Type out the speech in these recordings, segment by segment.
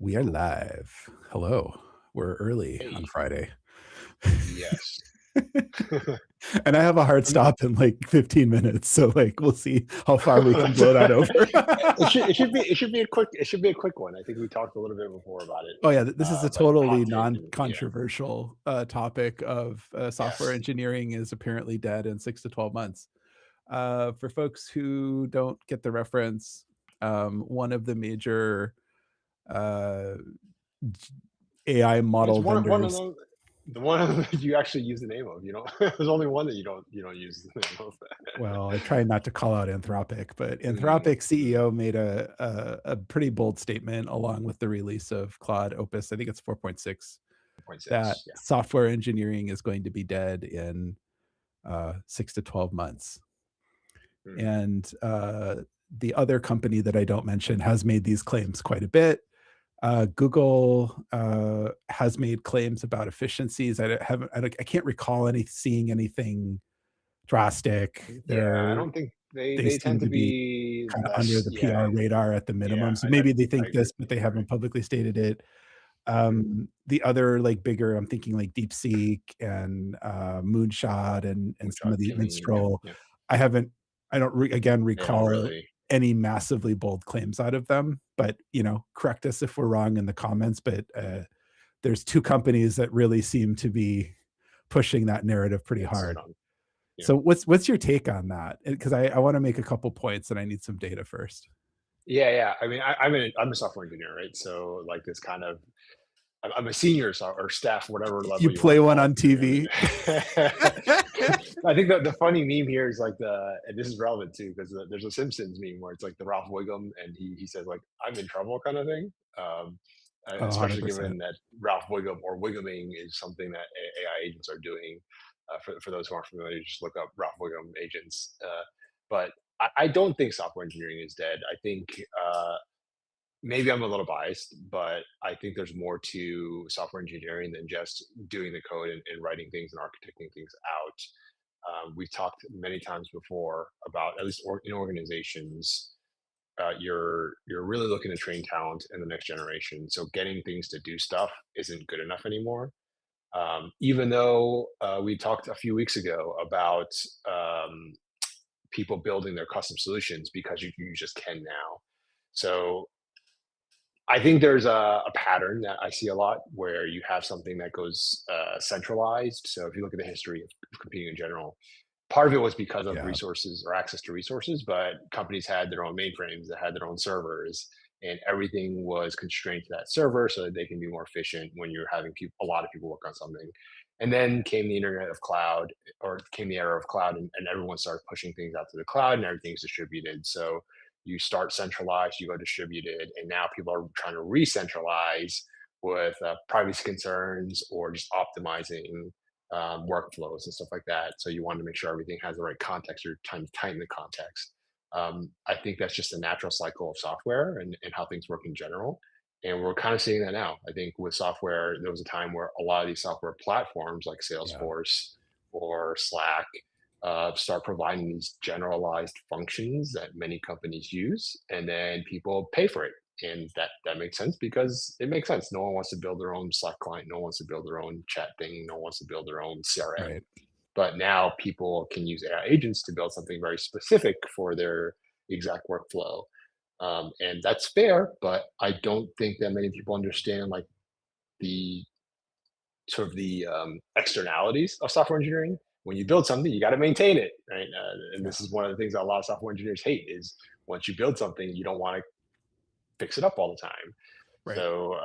We are live. Hello. We're early Hey, on Friday. yes. And I have a hard I mean, stop in like 15 minutes. So like we'll see how far we can blow that over. it should be a quick one. I think we talked a little bit before about it. Oh yeah, this is a But totally hot take and yeah. non-controversial topic of software Yes. engineering is apparently dead in 6 to 12 months. For folks who don't get the reference, one of the major uh, AI It's model one of vendors. those the one of them that you actually use the name of, there's only one that you don't use the name of. Well, I try not to call out Anthropic, but Mm, Anthropic CEO made a pretty bold statement along with the release of Claude Opus, I think it's 4.6, point that 6, yeah. software engineering is going to be dead in 6 to 12 months. Mm. And the other company that I don't mention has made these claims quite a bit. Google has made claims about efficiencies. I can't recall seeing anything drastic. Yeah, I don't think they They they seem tend to to be be kinda under less. the Yeah, PR radar at the yeah, minimum, so I maybe they I think agree. this, but they I agree. haven't publicly stated it. Mm. The other, like, bigger I'm thinking like DeepSeek and, Moonshot and some Moonshot of the Killing, yep, Minstrel. yep. I haven't I don't again They don't recall really. any massively bold claims out of them, but, correct us if we're wrong in the comments, but, there's 2 companies that really seem to be pushing that narrative pretty It's hard. right on. Yeah. So what's your take on that? Because I wanna make a couple points and I need some data first. Yeah, yeah. I mean, I'm a software engineer, right? So like this kind of I'm a senior or staff, whatever You level you want play to one call on it. TV? I think the funny meme here is like and this is relevant too because there's a Simpsons meme where it's like the Ralph Wiggum and he says like I'm in trouble kind of thing. Oh, Especially 100%. given that Ralph Wiggum or Wigguming is something that AI agents are doing. For those who aren't familiar, just look up Ralph Wiggum agents. But I don't think software engineering is dead. I think maybe I'm a little biased, but I think there's more to software engineering than just doing the code and writing things and architecting things out. We've talked many times before about at least in organizations, you're really looking to train talent in the next generation. So getting things to do stuff isn't good enough anymore. Even though we talked a few weeks ago about um, people building their custom solutions because you just can now. So I think there's a pattern that I see a lot where you have something that goes centralized. So if you look at the history of computing in general, part of it was because of Yeah, resources or access to resources, but companies had their own mainframes, that had their own servers, and everything was constrained to that server so that they can be more efficient when you're having a lot of people work on something. And then came the internet of cloud, or came the era of cloud, and everyone started pushing things out to the cloud, and everything's distributed. So you start centralized, you go distributed, and now people are trying to re-centralize with privacy concerns or just optimizing workflows and stuff like that. So you want to make sure everything has the right context or time to tighten the context. I think that's just a natural cycle of software and how things work in general. And we're kind of seeing that now. I think with software, there was a time where a lot of these software platforms like yeah, Salesforce or Slack start providing these generalized functions that many companies use, and then people pay for it. And that makes sense because it makes sense. No one wants to build their own Slack client. No one wants to build their own chat thing. No one wants to build their own CRM. right. But now people can use AI agents to build something very specific for their exact workflow. And that's fair, but I don't think that many people understand like the the externalities of software engineering. When you build something, you got to maintain it, right? And this Yeah, is one of the things that a lot of software engineers hate is once you build something, you don't want to fix it up all the time. right. So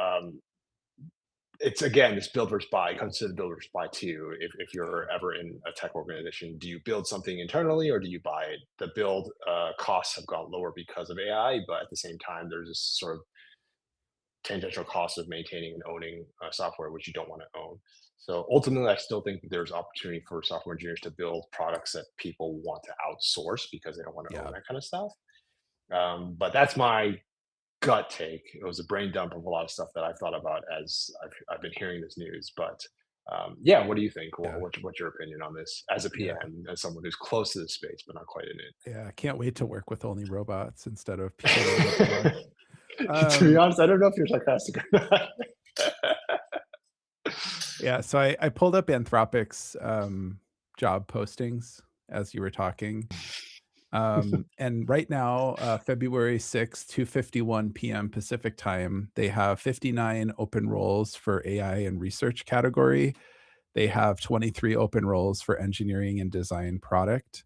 it's again this build versus buy. It comes to the build versus buy too. If you're ever in a tech organization, do you build something internally or do you buy it? The build costs have gone lower because of AI, but at the same time, there's this sort of tangential cost of maintaining and owning software, which you don't want to own. So ultimately, I still think that there's opportunity for software engineers to build products that people want to outsource because they don't want to own Yeah. that kind of stuff. But that's my gut take. It was a brain dump of a lot of stuff that I've thought about as I've been hearing this news. But yeah, what do you think? Yeah, What's your opinion on this as a yeah, PM, as someone who's close to the space but not quite in yeah. I can't wait to work with only robots instead of people that are at the bar. it? To be Um, honest, I don't know if you're sarcastic or not. yeah, so I pulled up Anthropic's, job postings as you were talking. And right now, February 6th, 2:51 PM Pacific time, they have 59 open roles for AI and research category. They have 23 open roles for engineering and design product.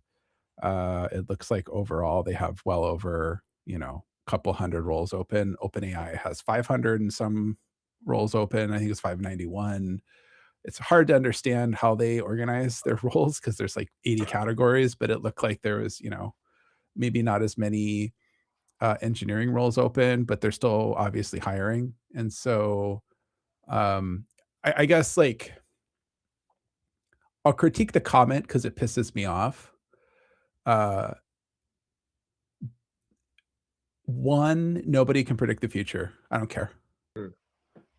It looks like overall they have well over, a couple hundred roles open. OpenAI has 500 and some roles open. I think it's 591. It's hard to understand how they organize their roles because there's like 80 categories, but it looked like there was, maybe not as many engineering roles open, but they're still obviously hiring. And so um, I guess like I'll critique the comment because it pisses me off. Uh, One, nobody can predict the future. I don't care. Mm,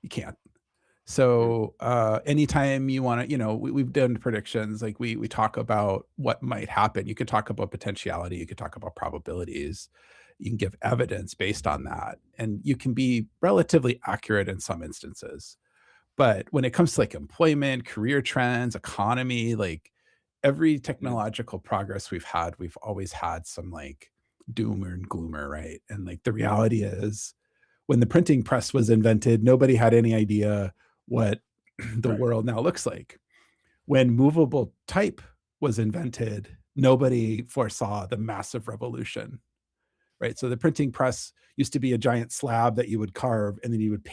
You can't. mm, So anytime you want to, we've done predictions, like we talk about what might happen. You could talk about potentiality, you could talk about probabilities, you can give evidence based on that, and you can be relatively accurate in some instances. But when it comes to like employment, career trends, economy, like every mm, technological progress we've had, we've always had some like doomer and gloomer, right? And like the reality is when the printing press was invented, nobody had any idea what the right. world now looks like. When movable type was invented, nobody foresaw the massive revolution, right? So the printing press used to be a giant slab that you would carve and then you would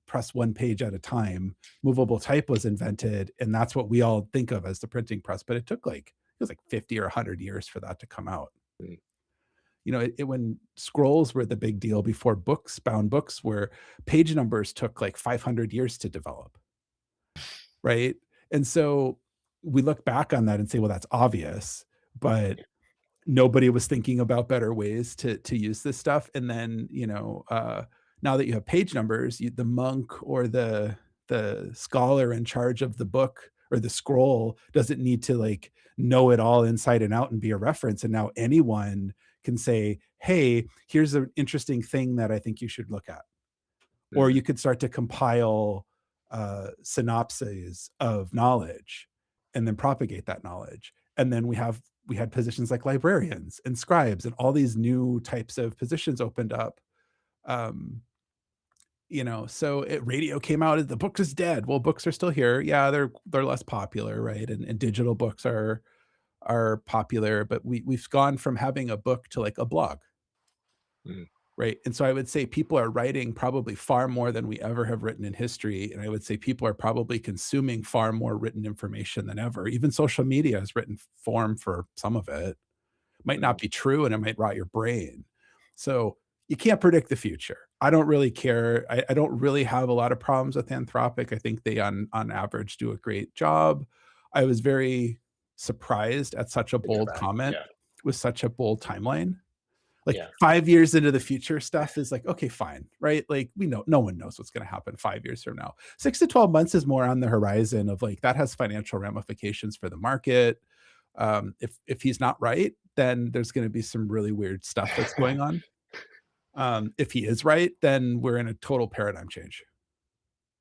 press one page at a time. Movable type was invented, and that's what we all think of as the printing press. But it was like 50 or 100 years for that to come out. Mm, When scrolls were the big deal before books, bound books, where page numbers took like 500 years to develop, right? And so we look back on that and say, well, that's obvious, but nobody was thinking about better ways to use this stuff. And then, now that you have page numbers, the monk or the scholar in charge of the book or the scroll doesn't need to like know it all inside and out and be a reference. And now anyone can say, hey, here's an interesting thing that I think you should look at. Or mm, you could start to compile synopses of knowledge and then propagate that knowledge. And then we had positions like librarians and scribes and all these new types of positions opened up. Um, so radio came out as the book is dead. Well, books are still here. Yeah, they're less popular, right? And digital books are popular, but we've gone from having a book to like a blog, mm, right? And so I would say people are writing probably far more than we ever have written in history. And I would say people are probably consuming far more written information than ever. Even social media has written form for some of it. Might not mm, be true and it might rot your brain. So you can't predict the future. I don't really care. I don't really have a lot of problems with Anthropic. I think they on average do a great job. I was very surprised at such a Mixed bold bag. comment Yeah. with such a bold timeline. Like Yeah. 5 years into the future stuff is like, okay, fine, right? Like we know no one knows what's going to happen 5 years from now. 6 to 12 months is more on the horizon of like that has financial ramifications for the market. If he's not right, then there's going to be some really weird stuff that's going on. If he is right, then we're in a total paradigm change.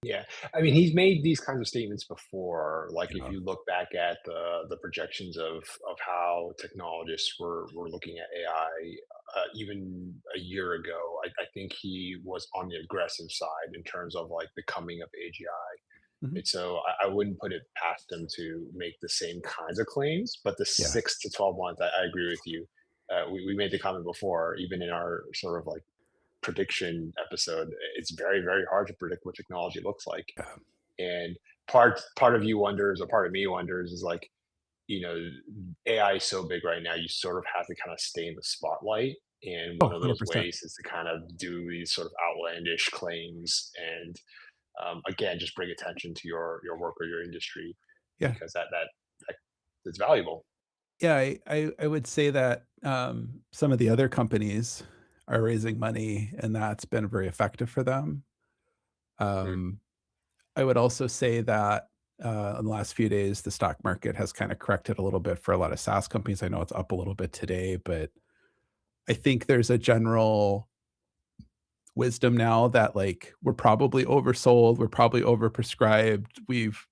Yeah, I mean, he's made these kinds of statements before. Like, if Yeah. you look back at the projections of how technologists were looking at AI, even a year ago, I think he was on the aggressive side in terms of like the coming of AGI. Mhm. And so I wouldn't put it past him to make the same kinds of claims. But the Yeah. 6 to 12 months, I agree with you. We made the comment before, even in our sort of like prediction episode, it's very, very hard to predict what technology looks like. Yeah. And part of you wonders, or part of me wonders, is like, you know, AI is so big right now, you sort of have to kind of stay in the spotlight. And Oh, one of those 100%. ways is to kind of do these sort of outlandish claims and again, just bring attention to your work or your industry Yeah. because that is valuable. Yeah, I would say that, some of the other companies are raising money, and that's been very effective for them. Mm, Um, I would also say that, in the last few days, the stock market has kinda corrected a little bit for a lot of SaaS companies. I know it's up a little bit today, but I think there's a general wisdom now that like we're probably oversold, we're probably overprescribed, we've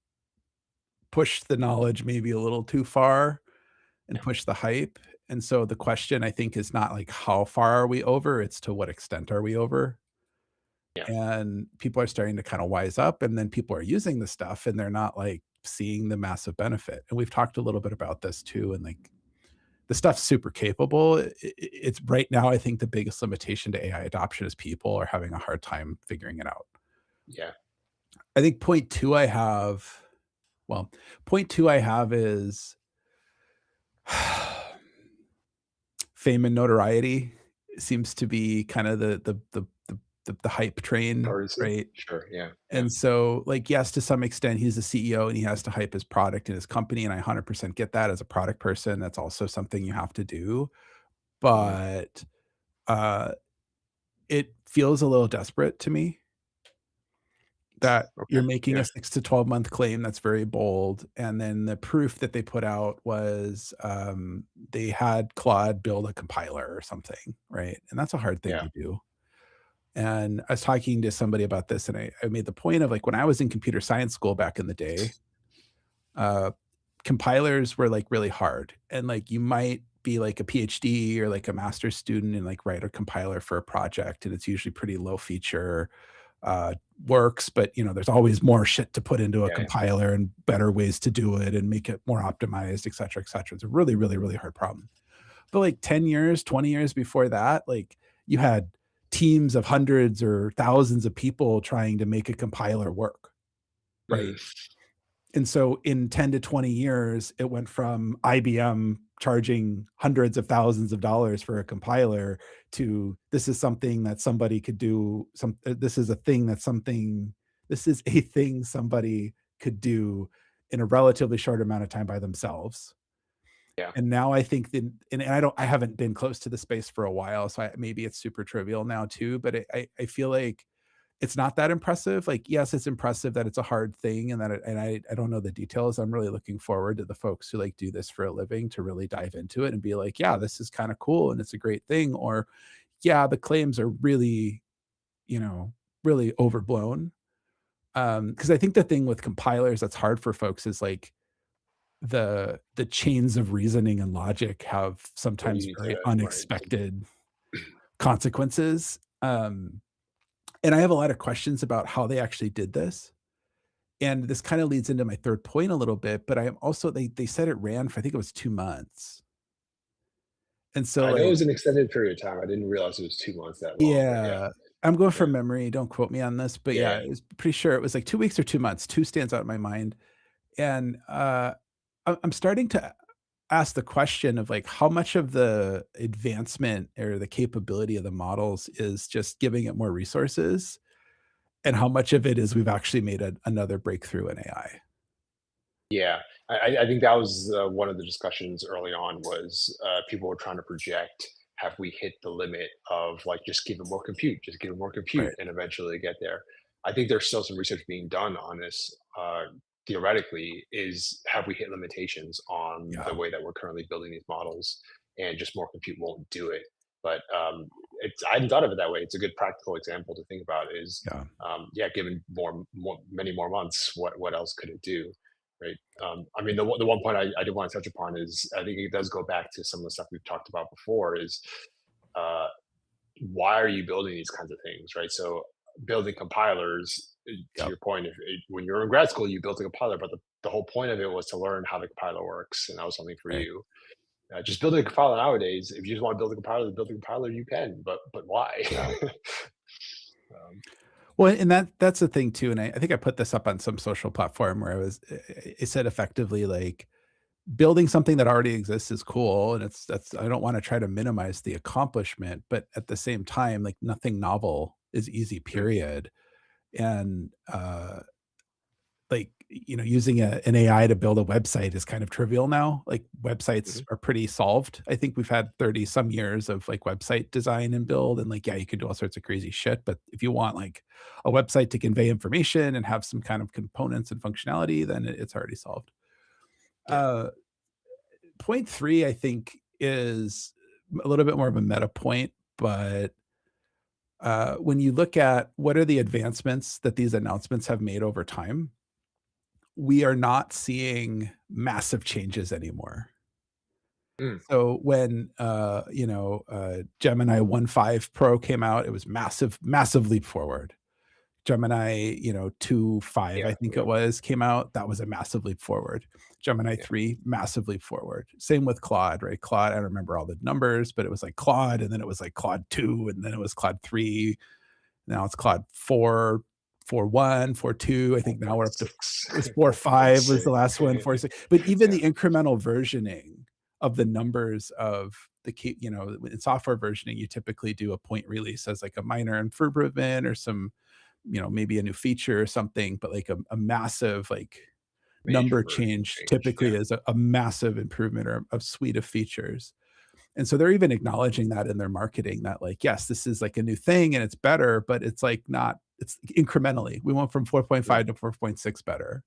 pushed the knowledge maybe a little too far and Yeah. pushed the hype. And so the question I think is not like how far are we over, it's to what extent are we over? Yeah. And people are starting to kind of wise up, and then people are using the stuff and they're not like seeing the massive benefit. And we've talked a little bit about this too. And like the stuff's super capable. It's right now, I think the biggest limitation to AI adoption is people are having a hard time figuring it out. Yeah. I think point two I have, well, point two I have is fame and notoriety seems to be kind of the hype train, Partisan. right? Sure. Yeah. Yeah. And so, like, yes, to some extent, he's the CEO and he has to hype his product and his company, and I 100% get that as a product person. That's also something you have to do, Mhm. but, uh, it feels a little desperate to me that you're Okay. making a Yeah. 6 to 12-month claim that's very bold, and then the proof that they put out was, they had Claude build a compiler or something, right? And that's a hard thing Yeah. to do. And I was talking to somebody about this, and I made the point of, like, when I was in computer science school back in the day, uh, compilers were, like, really hard, and, like, you might be, like, a PhD or, like, a master's student and, like, write a compiler for a project, and it's usually pretty low feature, uh, works, but, you know, there's always more shit to put into a Yeah. compiler and better ways to do it and make it more optimized, et cetera, et cetera. It's a really, really, really hard problem. But, like, 10 years, 20 years before that, like, you had teams of hundreds or thousands of people trying to make a compiler work, right? Mm. And so in 10 to 20 years, it went from IBM charging hundreds of thousands of dollars for a compiler to this is something that somebody could do this is a thing that something this is a thing somebody could do in a relatively short amount of time by themselves. Yeah. And now I think that and I haven't been close to the space for a while, so maybe it's super trivial now too, but I feel like it's not that impressive. Like, yes, it's impressive that it's a hard thing and that I don't know the details. I'm really looking forward to the folks who, like, do this for a living to really dive into it and be like, "Yeah, this is kinda cool and it's a great thing," or, "Yeah, the claims are really, you know, really overblown." Because I think the thing with compilers that's hard for folks is, like, the chains of reasoning and logic have What you sometimes need to, very right. unexpected consequences, and I have a lot of questions about how they actually did this. And this kind of leads into my third point a little bit, but I am also they said it ran for I think it was 2 months. And so, I know it like was an extended period of time. I didn't realize it was 2 months that long, but yeah. yeah, I'm going Yeah. from memory, don't quote me on this, but Yeah. yeah, Yeah. I was pretty sure it was like 2 weeks or 2 months. 2 stands out in my mind. And, I'm starting to ask the question of, like, how much of the advancement or the capability of the models is just giving it more resources, and how much of it is we've actually made another breakthrough in AI? Yeah, I think that was one of the discussions early on was people were trying to project, have we hit the limit of like just give it more compute, just give it more compute, Right. and eventually get there. I think there's still some research being done on this. Theoretically, is have we hit limitations on the Yeah. way that we're currently building these models, and just more compute won't do it. But it's I hadn't thought of it that way. It's a good practical example to think about. Is Yeah. yeah, given many more months, what else could it do? Right. I mean, the one point I did want to touch upon is I think it does go back to some of the stuff we've talked about before. Is uh, why are you building these kinds of things, right? So building compilers, to Yep. your point, when you're in grad school, you built a compiler, but the whole point of it was to learn how the compiler works, and that was something for Right. you. Just building a compiler nowadays, if you just want to build a compiler, you can, but why? Yeah. um, Well, and that's the thing too, and I think I put this up on some social platform where it said effectively, like, building something that already exists is cool, and that's I don't wanna try to minimize the accomplishment, but at the same time, like, nothing novel is easy, mm, period. And, like, you know, using an AI to build a website is kind of trivial now. Like, websites mhm, are pretty solved. I think we've had 30 some years of, like, website design and build, and, like, yeah, you can do all sorts of crazy shit, but if you want, like, a website to convey information and have some kind of components and functionality, then it's already solved. yeah, Uh, point 3, I think, is a little bit more of a meta point, but, When you look at what are the advancements that these announcements have made over time, we are not seeing massive changes anymore. Mm, So when, Gemini 1.5 Pro came out, it was massive leap forward. Gemini, 2.5, yeah, I think yeah, it was, came out, that was a massive leap forward. Gemini yeah, 3, massive leap forward. Same with Claude, right? Claude, I don't remember all the numbers, but it was like Claude, and then it was like Claude 2, and then it was Claude 3. Now it's Claude 4, 4.1, 4.2. I think now we're up to 4.6, it was 4.5 was 4.6. the last one, 4.6. But even Yeah, the incremental versioning of the numbers of in software versioning, you typically do a point release as like a minor improvement or some, maybe a new feature or something, but like a massive like major number version change change. typically Yeah, is a massive improvement or a suite of features. And so they're even acknowledging that in their marketing that like, yes, this is like a new thing and it's better, but it's like not, it's incrementally. We went from mm, 4.5 to 4.6 better.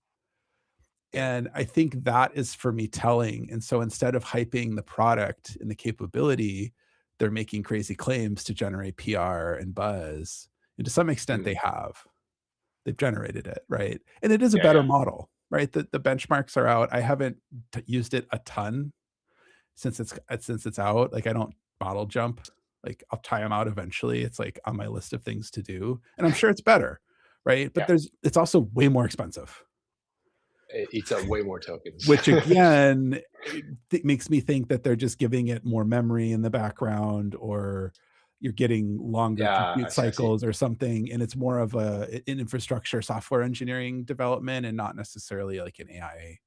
yeah, And I think that is for me telling. And so instead of hyping the product and the capability, they're making crazy claims to generate PR and buzz. And to some extent, mm, they have. They've generated it, right? And it is a yeah, better yeah, model, right? The benchmarks are out. I haven't used it a ton since it's out. Like I don't model jump. Like I'll try them out eventually. It's like on my list of things to do, and I'm sure it's better, right? But yeah. it's also way more expensive, It eats up way more tokens. which again makes me think that they're just giving it more memory in the background, or you're getting longer Yeah, compute I see. cycles or something, and it's more of an infrastructure software engineering development and not necessarily like an AI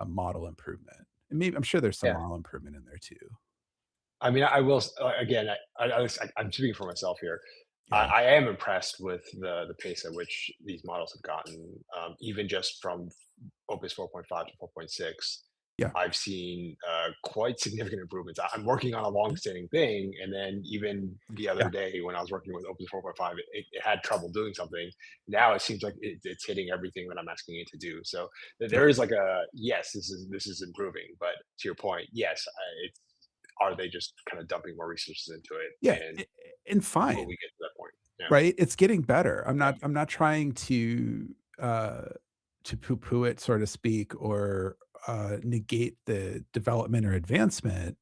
model improvement. And maybe I'm sure there's some Yeah. model improvement in there too. I mean, I will again. I'm speaking for myself here. Yeah. I am impressed with the pace at which these models have gotten, even just from Opus 4.5 to 4.6. Yeah. I've seen quite significant improvements. I'm working on a long-standing thing, and then even the other Yeah. day when I was working with Opus 4.5, it had trouble doing something. Now it seems like it's hitting everything that I'm asking it to do. So Yeah. there is like a yes, this is improving. But to your point, yes, it's are they just kind of dumping more resources into it, Yeah, and and will fine, we get to that point? Yeah, right? It's getting better. yeah, I'm not trying uh, to poo-poo it, so to speak, or, negate the development or advancement,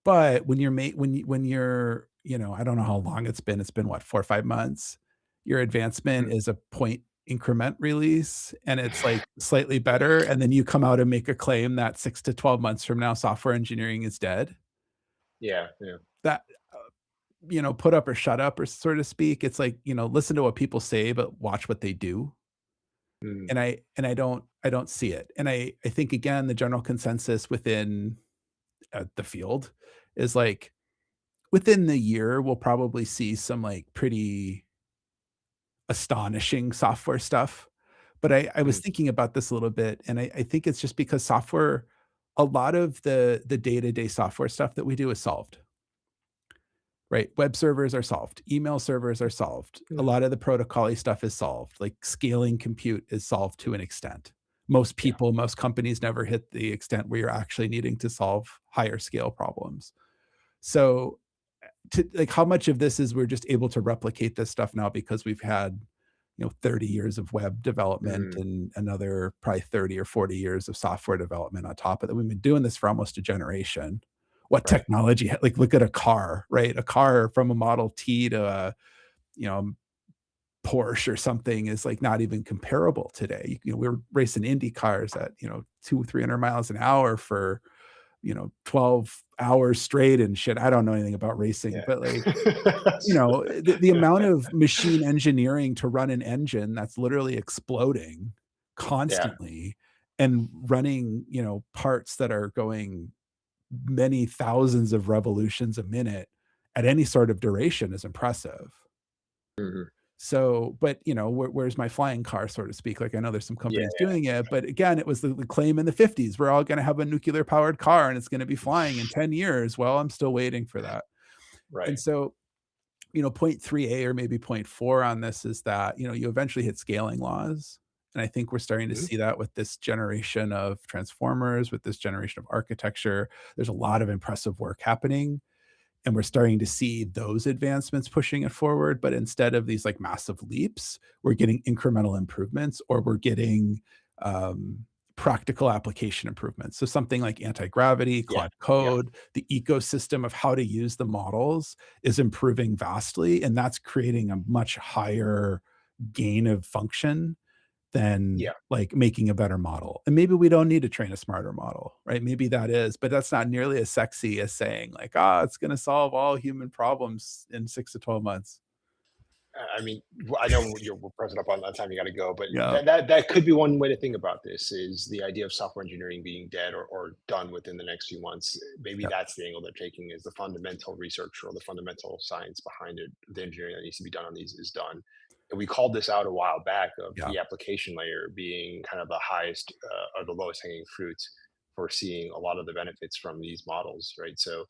but when you're when you're, I don't know how long it's been what, 4 or 5 months? Your advancement mm, is a point increment release, and it's, like, slightly yeah, better, and then you come out and make a claim that 6 to 12 months from now, software engineering is dead. yeah, yeah. That put up or shut up, or so to speak. It's like, listen to what people say, but watch what they do. Mm, And I don't see it. And I think again, the general consensus within the field is like within the year, we'll probably see some like pretty astonishing software stuff. But I was mm, thinking about this a little bit, and I think it's just because software, a lot of the day-to-day software stuff that we do is solved. Right, web servers are solved, email servers are solved, a mm, lot of the protocol stuff is solved, like scaling compute is solved to an extent. Most yeah, people, most companies never hit the extent where you're actually needing to solve higher scale problems. So, to like, how much of this is we're just able to replicate this stuff now because we've had, 30 years of web development mm, and another probably 30 or 40 years of software development on top of that. We've been doing this for almost a generation. What right. technology, like look at a car, right? A car from a Model T to a, you know, Porsche or something is like not even comparable today. We're racing Indy cars at, 300 miles an hour for, 12 hours straight and shit. I don't know anything about racing, Yeah. but like, the amount of machine engineering to run an engine that's literally exploding Yeah. constantly and running, parts that are going many thousands of revolutions a minute at any sort of duration is impressive. Mhm. So, but where's my flying car, so to speak? Like I know there's some Yeah, companies yeah, doing it, but again, it was the claim in the 50s. We're all going to have a nuclear powered car and it's going to be flying in 10 years. Well, I'm still waiting for that. right. And so, point 3A or maybe point 4 on this is that, you eventually hit scaling laws. And I think we're starting to Mhm. see that with this generation of transformers, with this generation of architecture. There's a lot of impressive work happening. and we're starting to see those advancements pushing it forward. But instead of these like massive leaps, we're getting incremental improvements, or we're getting um, practical application improvements. So something like anti-gravity, Yeah. Claude Yeah. Code, the ecosystem of how to use the models is improving vastly, and that's creating a much higher gain of function than Yeah. like making a better model. And maybe we don't need to train a smarter model, right? Maybe that is, but that's not nearly as sexy as saying like, ah, it's going to solve all human problems in 6 to 12 months. I mean, I know we're pressing up on time. You got to go, but Yeah. that could be one way to think about this: is the idea of software engineering being dead or done within the next few months. Maybe Yeah. that's the angle they're taking: is the fundamental research or the fundamental science behind it, the engineering that needs to be done on these is done. And we called this out a while back of Yeah. the application layer being kind of the highest or the lowest hanging fruit for seeing a lot of the benefits from these models, right? So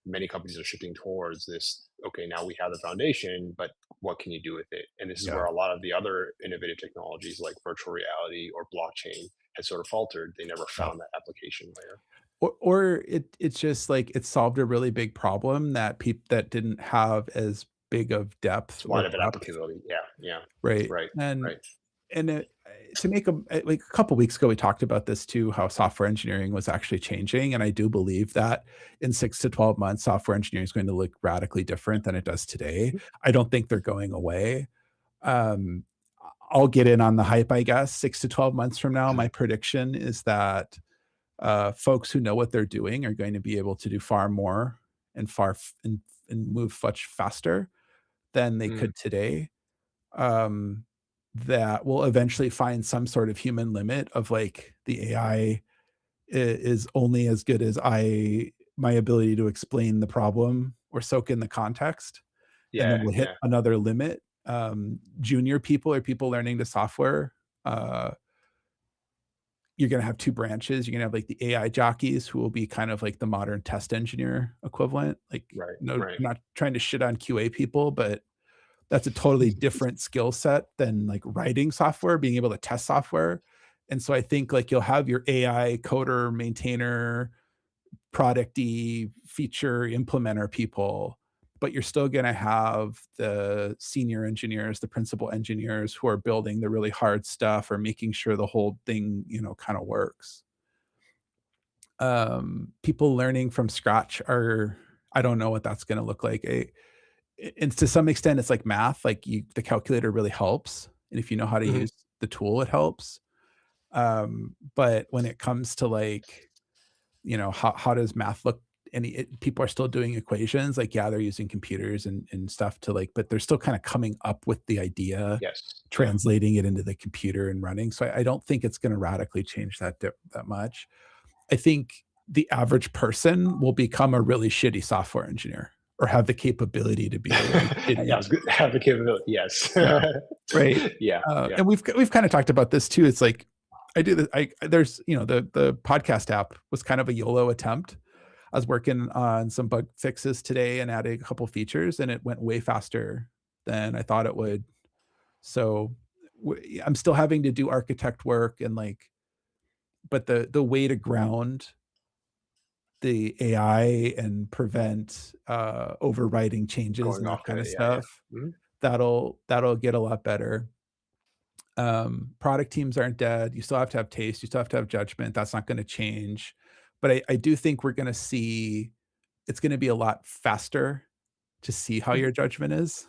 many companies are shifting towards this. Okay, now we have the foundation, but what can you do with it? And this is Yeah. where a lot of the other innovative technologies like virtual reality or blockchain has sort of faltered. They never Yeah. found that application layer. Or it's just like it solved a really big problem that people that didn't have as big of depth It's or wide of an breadth, applicability. Yeah, yeah, right? right, And right. to make a like a couple weeks ago, we talked about this too, how software engineering was actually changing, and I do believe that in 6 to 12 months, software engineering is going to look radically different than it does today. Mhm. I don't think they're going away. Um, I'll get in on the hype, I guess. 6 to 12 months from now, my prediction is that folks who know what they're doing are going to be able to do far more and and move much faster than they Mm, could today. Um, that will eventually find some sort of human limit of like the AI is only as good as my ability to explain the problem or soak in the context, and then yeah, we'll hit yeah, another limit. Junior people or people learning the software, uh, you're gonna have 2 branches. You're gonna have, like, the AI jockeys who will be kind of like the modern test engineer equivalent. Like, right, no, right. not trying to shit on QA people, but that's a totally different skill set than, like, writing software, being able to test software. And so I think, like, you'll have your AI coder, maintainer, producty feature implementer people, but you're still going to have the senior engineers, the principal engineers who are building the really hard stuff or making sure the whole thing, kind of works. People learning from scratch are, I don't know what that's going to look like. And to some extent, it's like math. Like the calculator really helps, and if you know how to Mhm. use the tool, it helps. But when it comes to like how does math look, and people are still doing equations, like yeah, they're using computers and stuff to like, but they're still kind of coming up with the idea, Yes, yeah. translating it into the computer and running. So I don't think it's going to radically change that much. I think the average person will become a really shitty software engineer or have the capability to be a really Yeah, I shitty. was good. Have the capability. Yes. Yeah, right. Yeah, yeah. And we've kind of talked about this too. It's like I do this. There's the podcast app was kind of a YOLO attempt. I was working on some bug fixes today and adding a couple features, and it went way faster than I thought it would. So I'm still having to do architect work and like, but the way to ground the AI and prevent overriding changes Going and that off kind the of yeah, yeah. stuff, Mhm. that'll get a lot better. Product teams aren't dead. You still have to have taste. You still have to have judgment. That's not going to change. But I do think we're going to see it's going to be a lot faster to see how Mhm. your judgment is.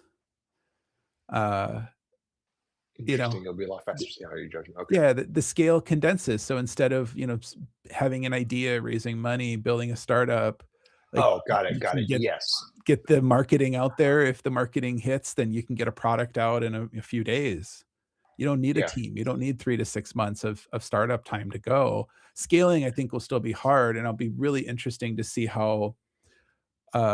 Uh, you know, Interesting. It'll be a lot faster to see how you judge. Okay. yeah, the scale condenses. So instead of, having an idea, raising money, building a startup, like Oh, got it, you got can it. Yes. get the marketing out there. If the marketing hits, then you can get a product out in a few days. You don't need a Yeah. team. You don't need 3 to 6 months of startup time to go. Scaling, I think, will still be hard, and it'll be really interesting to see how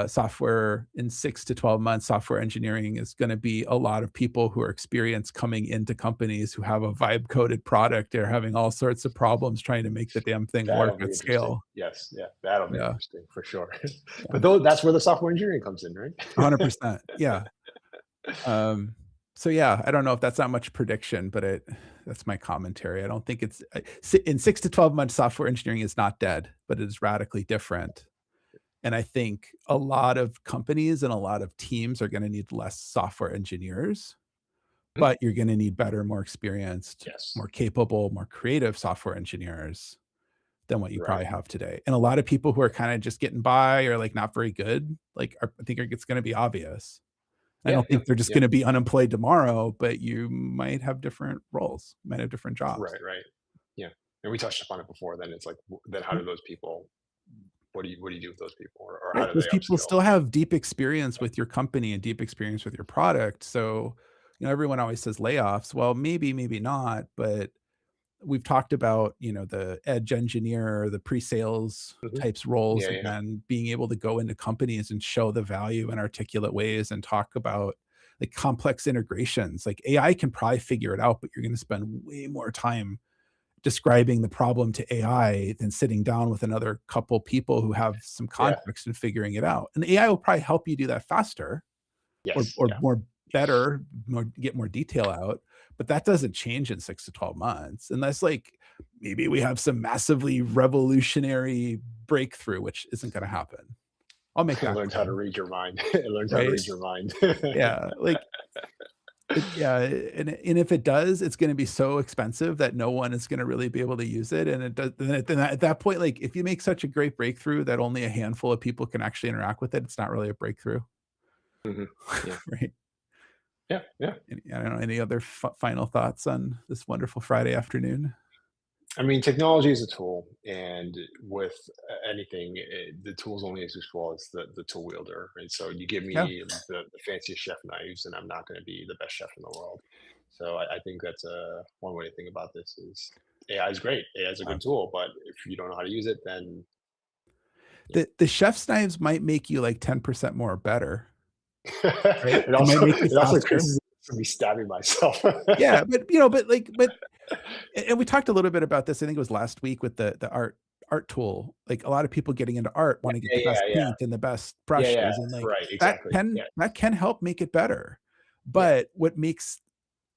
software in 6 to 12 months, software engineering is going to be a lot of people who are experienced coming into companies who have a vibe coded product. They're having all sorts of problems trying to make the damn thing work That'll be at interesting. scale. Yes, yeah, that'll be Yeah, interesting for sure. yeah, But though that's where the software engineering comes in, right? 100%. Yeah. Um, so yeah, I don't know if that's not much prediction, but that's my commentary. I don't think in 6 to 12 months, software engineering is not dead, but it is radically different. And I think a lot of companies and a lot of teams are gonna need less software engineers, Mhm. but you're gonna need better, more experienced, Yes. more capable, more creative software engineers than what you Right. probably have today. And a lot of people who are kinda just getting by or, like, not very good, like, I think it's gonna be obvious. I Yeah. don't Yeah. think they're just Yeah. gonna be unemployed tomorrow, but you might have different roles, might have different jobs. Right. Right. Yeah. And we touched upon it before. Then it's like, then how Yeah. do those people? What do you do with those people, or how Right, do those they people upskill? still have deep experience with your company and deep experience with your product, so, everyone always says layoffs. Well, maybe, maybe not, but we've talked about, the edge engineer, the pre-sales Hmm. types roles, Yeah. Yeah. again, being able to go into companies and show the value in articulate ways and talk about, like, complex integrations. Like, AI can probably figure it out, but you're gonna spend way more time describing the problem to AI than sitting down with another couple people who have some Yeah. context and figuring it out. And the AI will probably help you do that faster Yes. or Yeah. more better, more get more detail out, but that doesn't change in 6 to 12 months unless, like, maybe we have some massively revolutionary breakthrough, which isn't gonna happen. I'll make It that learns how to claim, read your mind. It learns how to right? read your mind. Yeah, like, yeah, and if it does, it's gonna be so expensive that no one is gonna really be able to use it, and it does then at that point, like, if you make such a great breakthrough that only a handful of people can actually interact with it, it's not really a breakthrough, Hmm. Yeah. right? Yeah. Yeah. I don't know, any other final thoughts on this wonderful Friday afternoon? I mean, technology is a tool, and with anything, the tool's only as useful as the tool wielder. And so, you give Yeah, me the fanciest chef knives, and I'm not going to be the best chef in the world. So, I think that's one way to think about this is AI is great. AI is a uh, good tool, but if you don't know how to use it, then the chef's knives might make you, like, 10% more better, right? it It might also make you it also faster. increases me stabbing myself. Yeah, but, and we talked a little bit about this, I think it was last week with the art tool. Like, a lot of people getting into art Yeah, wanna get yeah, the best yeah, yeah, paint and the best yeah, yeah. brushes, and, like, Right, that exactly. can Yeah, that can help make it better. yeah, But what makes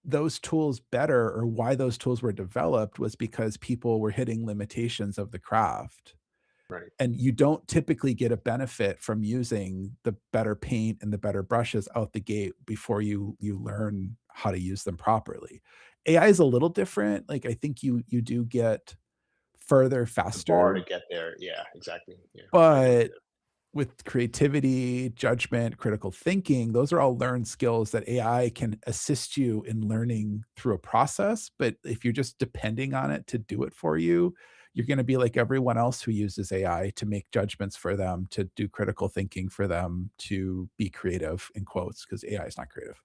those tools better or why those tools were developed was because people were hitting limitations of the craft. right. And you don't typically get a benefit from using the better paint and the better brushes out the gate before you learn how to use them properly. AI is a little different, like, I think you do get further The bar to faster, get there. Yeah, exactly. Yeah, I agree with but you. with creativity, judgment, critical thinking, those are all learned skills that AI can assist you in learning through a process, but if you're just depending on it to do it for you, you're gonna be like everyone else who uses AI to make judgments for them, to do critical thinking for them, to be creative, in quotes, because AI is not creative.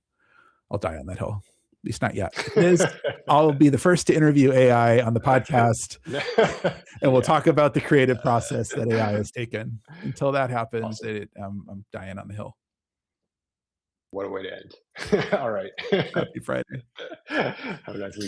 I'll die on that hill. At least not yet. If it is, I'll be the first to interview AI on the podcast, and we'll Yeah, talk about the creative process that AI has taken. Until that happens, awesome. I'm dying on the hill. What a way to end. All right. Happy Friday. Have a nice weekend.